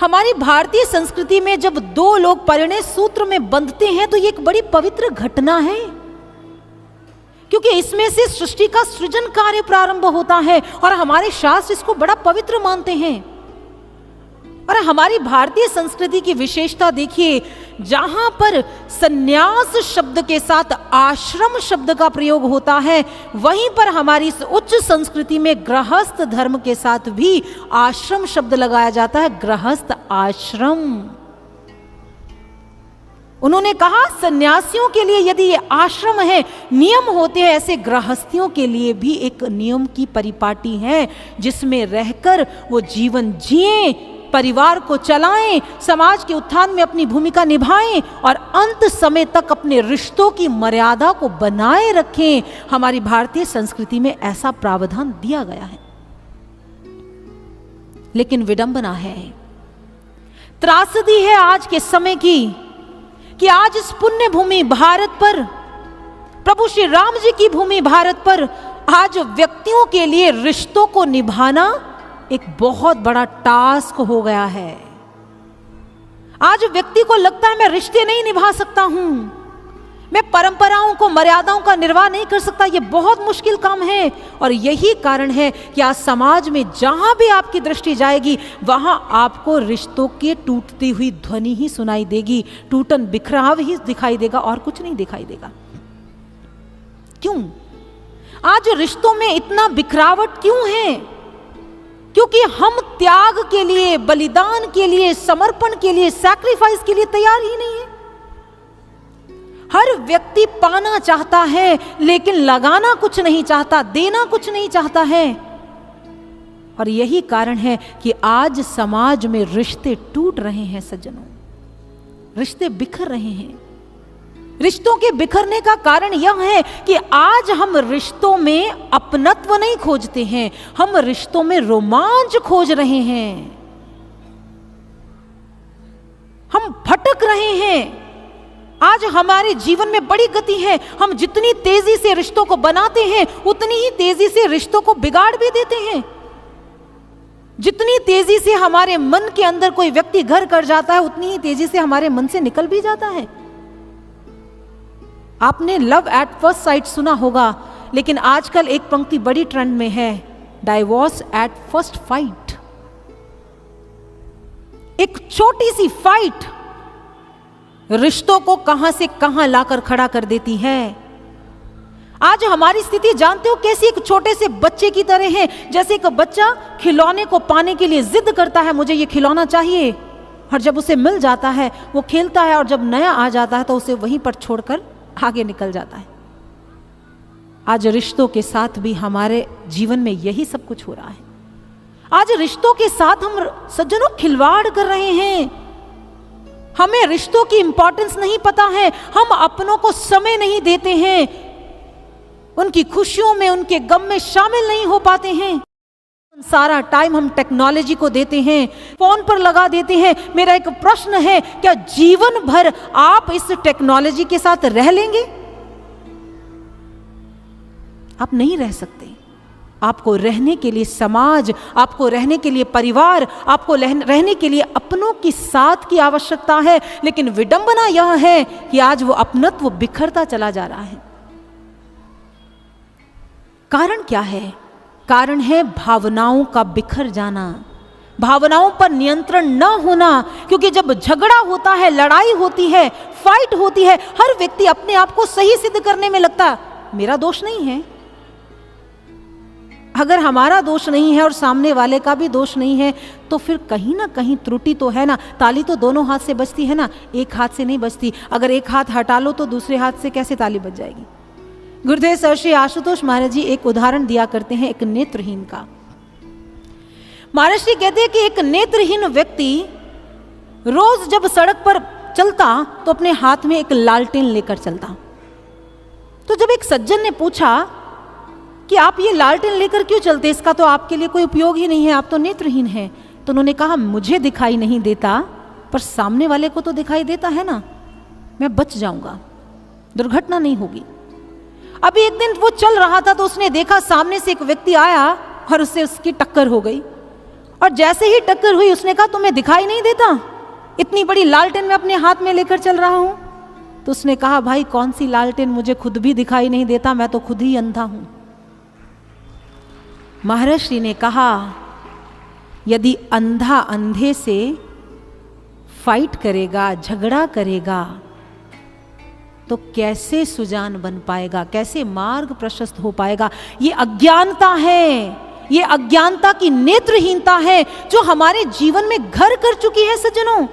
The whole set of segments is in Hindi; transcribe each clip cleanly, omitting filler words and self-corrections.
हमारी भारतीय संस्कृति में जब दो लोग परिणय सूत्र में बंधते हैं तो ये एक बड़ी पवित्र घटना है, क्योंकि इसमें से सृष्टि का सृजन कार्य प्रारंभ होता है और हमारे शास्त्र इसको बड़ा पवित्र मानते हैं। और हमारी भारतीय संस्कृति की विशेषता देखिए, जहां पर संन्यास शब्द के साथ आश्रम शब्द का प्रयोग होता है, वहीं पर हमारी इस उच्च संस्कृति में गृहस्थ धर्म के साथ भी आश्रम शब्द लगाया जाता है, गृहस्थ आश्रम। उन्होंने कहा सन्यासियों के लिए यदि ये आश्रम है, नियम होते हैं, ऐसे गृहस्थियों के लिए भी एक नियम की परिपाटी है, जिसमें रहकर वो जीवन जिए, परिवार को चलाएं, समाज के उत्थान में अपनी भूमिका निभाएं और अंत समय तक अपने रिश्तों की मर्यादा को बनाए रखें। हमारी भारतीय संस्कृति में ऐसा प्रावधान दिया गया है। लेकिन विडंबना है, त्रासदी है आज के समय की, कि आज इस पुण्य भूमि भारत पर, प्रभु श्री राम जी की भूमि भारत पर, आज व्यक्तियों के लिए रिश्तों को निभाना एक बहुत बड़ा टास्क हो गया है। आज व्यक्ति को लगता है मैं रिश्ते नहीं निभा सकता हूं, मैं परंपराओं को, मर्यादाओं का निर्वाह नहीं कर सकता, ये बहुत मुश्किल काम है। और यही कारण है कि आज समाज में जहां भी आपकी दृष्टि जाएगी, वहां आपको रिश्तों की टूटती हुई ध्वनि ही सुनाई देगी, टूटन बिखराव ही दिखाई देगा और कुछ नहीं दिखाई देगा। क्यों आज रिश्तों में इतना बिखरावट क्यों है? क्योंकि हम त्याग के लिए, बलिदान के लिए, समर्पण के लिए, सैक्रिफाइस के लिए तैयार ही नहीं है। हर व्यक्ति पाना चाहता है लेकिन लगाना कुछ नहीं चाहता, देना कुछ नहीं चाहता है। और यही कारण है कि आज समाज में रिश्ते टूट रहे हैं सज्जनों, रिश्ते बिखर रहे हैं। रिश्तों के बिखरने का कारण यह है कि आज हम रिश्तों में अपनत्व नहीं खोजते हैं, हम रिश्तों में रोमांच खोज रहे हैं। हम भटक रहे हैं। आज हमारे जीवन में बड़ी गति है, हम जितनी तेजी से रिश्तों को बनाते हैं उतनी ही तेजी से रिश्तों को बिगाड़ भी देते हैं। जितनी तेजी से हमारे मन के अंदर कोई व्यक्ति घर कर जाता है, उतनी ही तेजी से हमारे मन से निकल भी जाता है। आपने लव एट फर्स्ट साइट सुना होगा, लेकिन आजकल एक पंक्ति बड़ी ट्रेंड में है, डाइवोर्स एट फर्स्ट फाइट। एक छोटी सी फाइट रिश्तों को कहां से कहां लाकर खड़ा कर देती है। आज हमारी स्थिति जानते हो कैसी? एक छोटे से बच्चे की तरह है। जैसे एक बच्चा खिलौने को पाने के लिए जिद करता है, मुझे ये खिलौना चाहिए, और जब उसे मिल जाता है वो खेलता है, और जब नया आ जाता है तो उसे वहीं पर छोड़कर आगे निकल जाता है। आज रिश्तों के साथ भी हमारे जीवन में यही सब कुछ हो रहा है। आज रिश्तों के साथ हम सज्जनों खिलवाड़ कर रहे हैं। हमें रिश्तों की इंपॉर्टेंस नहीं पता है, हम अपनों को समय नहीं देते हैं, उनकी खुशियों में, उनके गम में शामिल नहीं हो पाते हैं। सारा टाइम हम टेक्नोलॉजी को देते हैं, फोन पर लगा देते हैं। मेरा एक प्रश्न है, क्या जीवन भर आप इस टेक्नोलॉजी के साथ रह लेंगे? आप नहीं रह सकते। आपको रहने के लिए समाज, आपको रहने के लिए परिवार, आपको रहने के लिए अपनों की साथ की आवश्यकता है। लेकिन विडंबना यह है कि आज वो अपनत्व बिखरता चला जा रहा है। कारण क्या है? कारण है भावनाओं का बिखर जाना, भावनाओं पर नियंत्रण न होना। क्योंकि जब झगड़ा होता है, लड़ाई होती है, फाइट होती है, हर व्यक्ति अपने आप को सही सिद्ध करने में लगता है, मेरा दोष नहीं है। अगर हमारा दोष नहीं है और सामने वाले का भी दोष नहीं है, तो फिर कहीं ना कहीं त्रुटि तो है ना। ताली तो दोनों हाथ से बजती है ना, एक हाथ से नहीं बजती। अगर एक हाथ हटा लो तो दूसरे हाथ से कैसे ताली बज जाएगी? गुरुदेव सर श्री आशुतोष महाराज जी एक उदाहरण दिया करते हैं एक नेत्रहीन का। महाराज जी कहते हैं कि एक नेत्रहीन व्यक्ति रोज जब सड़क पर चलता तो अपने हाथ में एक लालटेन लेकर चलता। तो जब एक सज्जन ने पूछा कि आप ये लालटेन लेकर क्यों चलते, इसका तो आपके लिए कोई उपयोग ही नहीं है, आप तो नेत्रहीन हैं। तो उन्होंने कहा मुझे दिखाई नहीं देता, पर सामने वाले को तो दिखाई देता है ना, मैं बच जाऊंगा, दुर्घटना नहीं होगी। अभी एक दिन वो चल रहा था तो उसने देखा सामने से एक व्यक्ति आया और उससे उसकी टक्कर हो गई। और जैसे ही टक्कर हुई उसने कहा तुम्हें दिखाई नहीं देता, इतनी बड़ी लालटेन मैं अपने हाथ में लेकर चल रहा हूं। तो उसने कहा भाई कौन सी लालटेन, मुझे खुद भी दिखाई नहीं देता, मैं तो खुद ही अंधा हूं। महर्षि ने कहा यदि अंधा अंधे से फाइट करेगा, झगड़ा करेगा, तो कैसे सुजान बन पाएगा, कैसे मार्ग प्रशस्त हो पाएगा। ये अज्ञानता है, ये अज्ञानता की नेत्रहीनता है जो हमारे जीवन में घर कर चुकी है सज्जनों।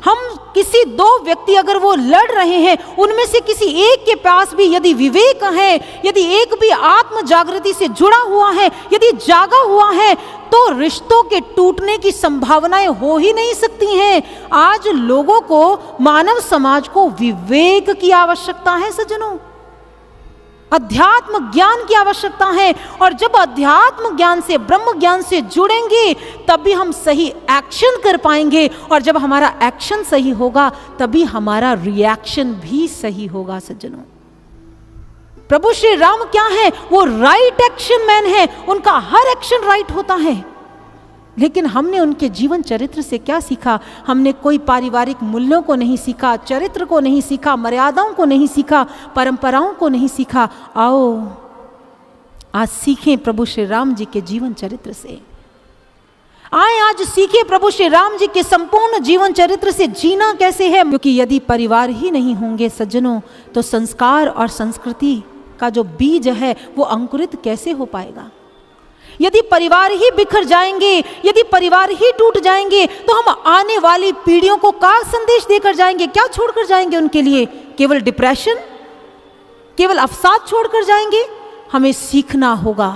हम किसी दो व्यक्ति अगर वो लड़ रहे हैं, उनमें से किसी एक के पास भी यदि विवेक है, यदि एक भी आत्म जागृति से जुड़ा हुआ है, यदि जागा हुआ है, तो रिश्तों के टूटने की संभावनाएं हो ही नहीं सकती हैं। आज लोगों को, मानव समाज को विवेक की आवश्यकता है सज्जनों, अध्यात्म ज्ञान की आवश्यकता है। और जब अध्यात्म ज्ञान से, ब्रह्म ज्ञान से जुड़ेंगे तभी हम सही एक्शन कर पाएंगे, और जब हमारा एक्शन सही होगा तभी हमारा रिएक्शन भी सही होगा सज्जनों। प्रभु श्री राम क्या है? वो राइट एक्शन मैन है, उनका हर एक्शन राइट होता है। लेकिन हमने उनके जीवन चरित्र से क्या सीखा? हमने कोई पारिवारिक मूल्यों को नहीं सीखा, चरित्र को नहीं सीखा, मर्यादाओं को नहीं सीखा, परंपराओं को नहीं सीखा। आओ आज सीखें प्रभु श्री राम जी के जीवन चरित्र से। आए आज सीखे प्रभु श्री राम जी के संपूर्ण जीवन चरित्र से जीना कैसे है। क्योंकि यदि परिवार ही नहीं होंगे सज्जनों, तो संस्कार और संस्कृति का जो बीज है वो अंकुरित कैसे हो पाएगा। यदि परिवार ही बिखर जाएंगे, यदि परिवार ही टूट जाएंगे, तो हम आने वाली पीढ़ियों को क्या संदेश देकर जाएंगे, क्या छोड़कर जाएंगे उनके लिए? केवल डिप्रेशन, केवल अवसाद छोड़कर जाएंगे? हमें सीखना होगा,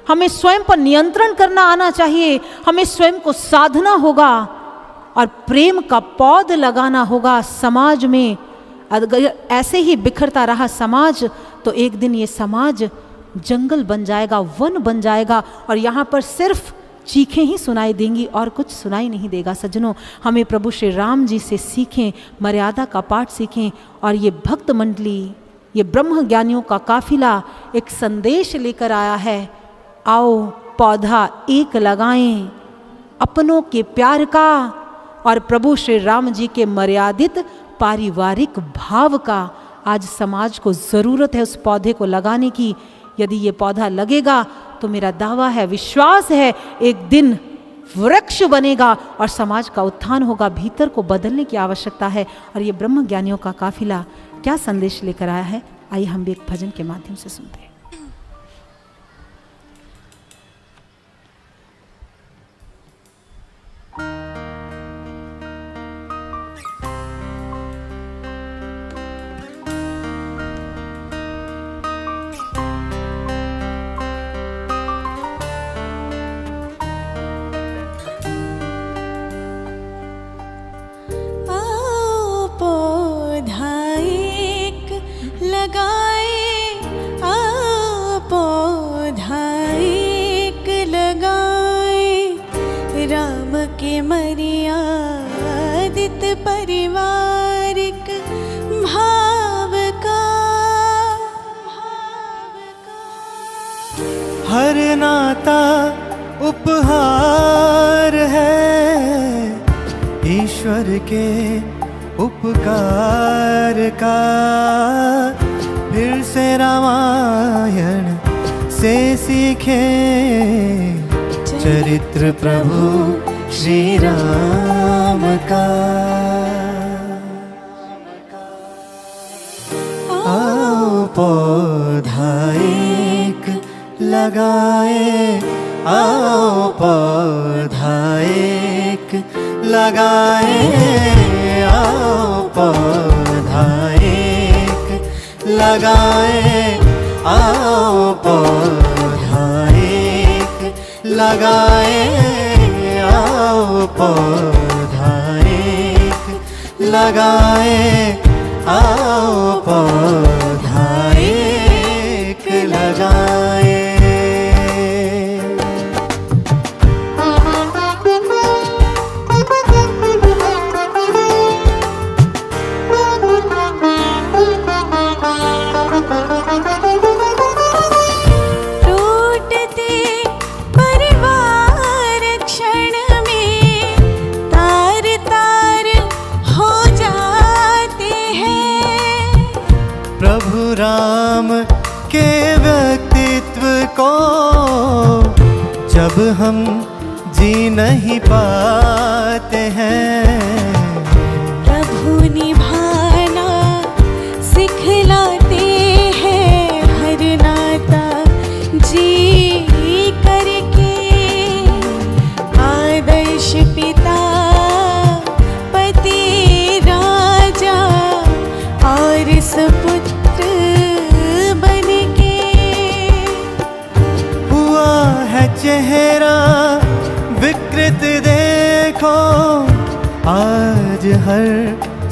हमें स्वयं पर नियंत्रण करना आना चाहिए, हमें स्वयं को साधना होगा और प्रेम का पौध लगाना होगा समाज में। अगर ऐसे ही बिखरता रहा समाज, तो एक दिन ये समाज जंगल बन जाएगा, वन बन जाएगा, और यहाँ पर सिर्फ चीखें ही सुनाई देंगी और कुछ सुनाई नहीं देगा सज्जनों। हमें प्रभु श्री राम जी से सीखें, मर्यादा का पाठ सीखें। और ये भक्त मंडली, ये ब्रह्म ज्ञानियों का काफिला एक संदेश लेकर आया है। आओ पौधा एक लगाएं अपनों के प्यार का और प्रभु श्री राम जी के मर्यादित पारिवारिक भाव का। आज समाज को ज़रूरत है उस पौधे को लगाने की। यदि ये पौधा लगेगा तो मेरा दावा है, विश्वास है, एक दिन वृक्ष बनेगा और समाज का उत्थान होगा। भीतर को बदलने की आवश्यकता है। और ये ब्रह्म ज्ञानियों का काफिला क्या संदेश लेकर आया है, आइए हम भी एक भजन के माध्यम से सुनते हैं। मर्यादित पारिवारिक भाव का हर नाता उपहार है ईश्वर के उपकार का। फिर से रामायण से सीखे चरित्र प्रभु श्री राम का। आओ पौधा एक लगाए, आओ पौधा एक लगाए, आओ पौधा एक लगाए, आओ पौधा एक लगाए, आओ पौधा एक लगाए, आओ पौधा एक लगाए। टूटते परिवार पाते हैं। प्रभु निभाना सिखलाते हैं हर नाता जी करके। आदर्श पिता पति राजा और सुपुत्र बनके। हुआ है चेहरा विकृत देखो आज हर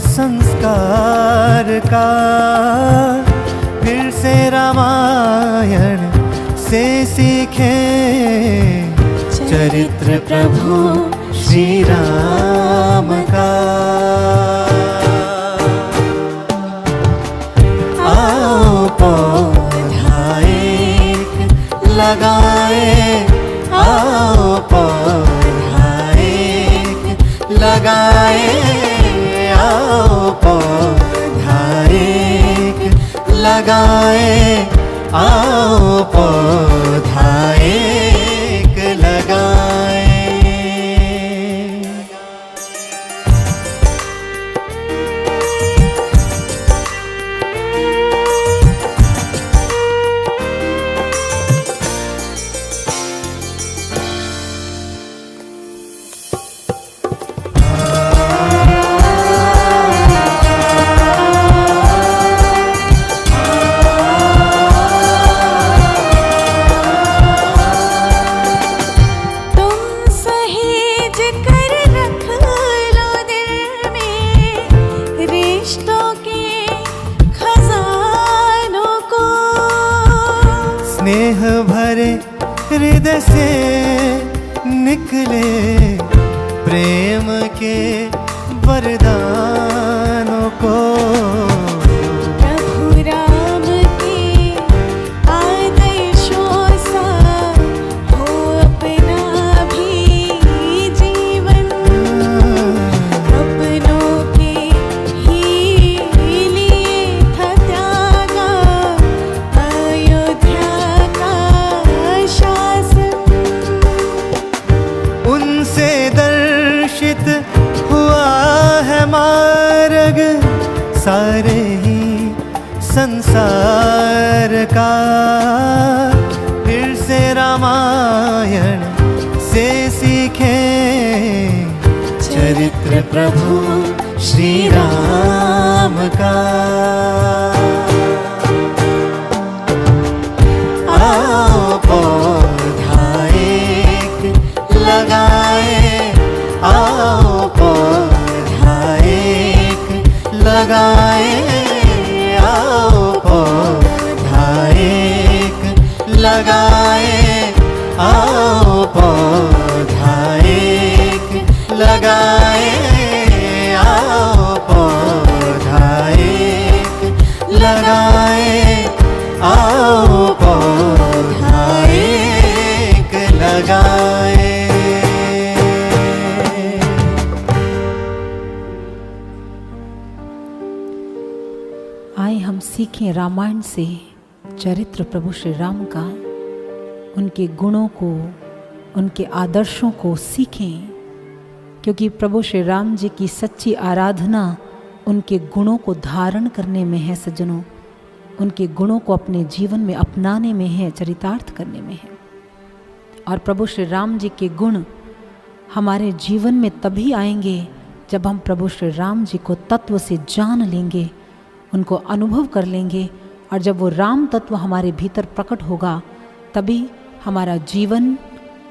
संस्कार का। फिर से रामायण से सीखें चरित्र प्रभु श्री राम का। आओ पौधा एक लगाए, आओ पौधा एक लगाए, आओ पौधा एक लगाए, आओ पौधा एक लगाए। स्नेह भरे हृदय से निकले प्रेम के वरदानों को। प्रभु राम के आदर्शों सा हो अपना भी जीवन। अपनों के ही लिए था त्यागा अयोध्या का शासन। उनसे दर्शित हुआ है मार्ग सारे ही संसार का। फिर से रामायण से सीखें चरित्र प्रभु श्री राम का। आओ पौधा एक लगाए, आओ पौधा एक लगाए, आओ पौधा एक लगाए, आओ पौधा एक लगाए, आओ पौधा एक लगाए, आओ पौधा एक लगाए। आए हम सीखें रामायण से चरित्र प्रभु श्री राम का, उनके गुणों को, उनके आदर्शों को सीखें। क्योंकि प्रभु श्री राम जी की सच्ची आराधना उनके गुणों को धारण करने में है सज्जनों, उनके गुणों को अपने जीवन में अपनाने में है, चरितार्थ करने में है। और प्रभु श्री राम जी के गुण हमारे जीवन में तभी आएंगे जब हम प्रभु श्री राम जी को तत्व से जान लेंगे, उनको अनुभव कर लेंगे। और जब वो राम तत्व हमारे भीतर प्रकट होगा तभी हमारा जीवन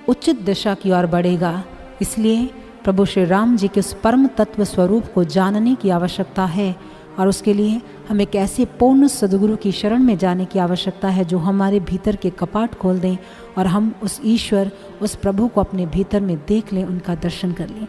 उचित दिशा की ओर बढ़ेगा। इसलिए प्रभु श्री राम जी के उस परम तत्व स्वरूप को जानने की आवश्यकता है। और उसके लिए हमें एक ऐसे पूर्ण सद्गुरु की शरण में जाने की आवश्यकता है जो हमारे भीतर के कपाट खोल दें और हम उस ईश्वर, उस प्रभु को अपने भीतर में देख लें, उनका दर्शन कर लें।